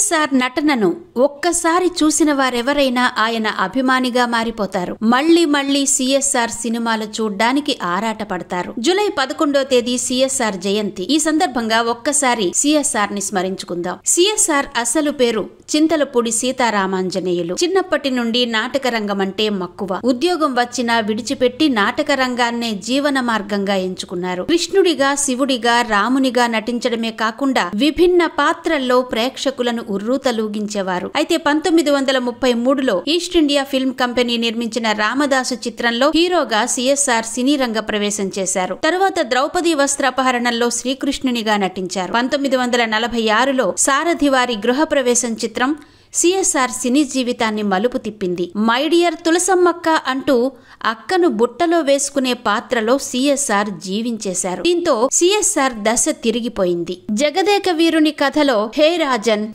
CSR నటనను ఒక్కసారి చూసిన వారెవరైనా ఆయన అభిమానిగా మారిపోతారు. మళ్లీ మళ్లీ సిఎస్ఆర్ సినిమాలు చూడ్డానికి ఆరాట పడతారు. జూలై 11వ తేదీ సిఎస్ఆర్ జయంతి. ఈ సందర్భంగా ఒక్కసారి సిఎస్ఆర్ ని స్మరించుకుందాం. సిఎస్ఆర్ అసలు పేరు చింతలపూడి సీతారామాంజనేయులు. చిన్నప్పటి నుండి నాటక రంగం అంటే మక్కువ. ఉద్యోగం వచ్చినా విడిచిపెట్టి నాటక రంగాన్నే జీవన మార్గంగా ఎంచుకున్నారు. కృష్ణుడిగా, శివుడిగా, రామునిగా నటించడమే కాకుండా విభిన్న పాత్రల్లో ప్రేక్షకులను ఉర్రూతలూగించేవారు. అయితే 1933లో ఈస్ట్ ఇండియా ఫిల్మ్ కంపెనీ నిర్మించిన రామదాసు చిత్రంలో హీరోగా సిఎస్ఆర్ సినీ రంగ ప్రవేశం చేశారు. తరువాత ద్రౌపది వస్త్రాపహరణంలో శ్రీకృష్ణునిగా నటించారు. 1946లో సారథి వారి గృహ ప్రవేశం చిత్రం సిఎస్ఆర్ సినీ జీవితాన్ని మలుపు తిప్పింది. మై డియర్ తులసమ్మక్క అంటూ అక్కను బుట్టలో వేసుకునే పాత్రలో సిఎస్ఆర్ జీవించేశారు. దీంతో సిఎస్ఆర్ దశ తిరిగిపోయింది. జగదేక వీరుని కథలో హే రాజన్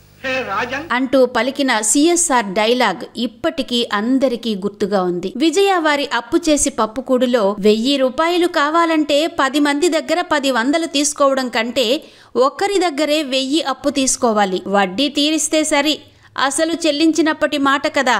అంటూ పలికిన సిఎస్ఆర్ డైలాగ్ ఇప్పటికీ అందరికీ గుర్తుగా ఉంది. విజయ వారి అప్పు చేసి పప్పుకూడులో 1000 రూపాయలు కావాలంటే 10 మంది దగ్గర 10 తీసుకోవడం కంటే ఒక్కరి దగ్గరే 1000 అప్పు తీసుకోవాలి, వడ్డీ తీరిస్తే సరి, అసలు చెల్లించినప్పటి మాట కదా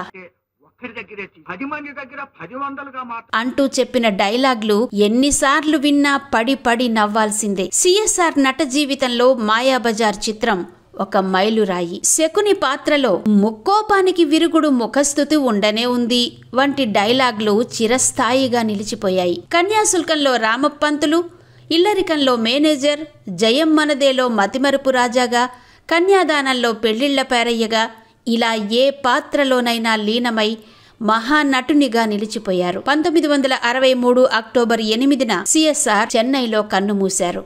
అంటూ చెప్పిన డైలాగ్లు ఎన్నిసార్లు విన్నా పడి పడి నవ్వాల్సిందే. సిఎస్ఆర్ నట జీవితంలో మాయాబజార్ చిత్రం ఒక మైలురాయి. శకుని పాత్రలో ముక్కోపానికి విరుగుడు ముఖస్థుతి ఉండనే ఉంది వంటి డైలాగ్లు చిరస్థాయిగా నిలిచిపోయాయి. కన్యాశుల్కంలో రామప్పంతులు, ఇల్లరికంలో మేనేజర్, జయం మనదేలో మతిమరుపు రాజాగా, కన్యాదానంలో పెళ్లిళ్ల పేరయ్యగా ఇలా ఏ పాత్రలోనైనా లీనమై మహానటునిగా నిలిచిపోయారు. 1963 అక్టోబర్ 8న సిఎస్ఆర్ చెన్నైలో కన్నుమూశారు.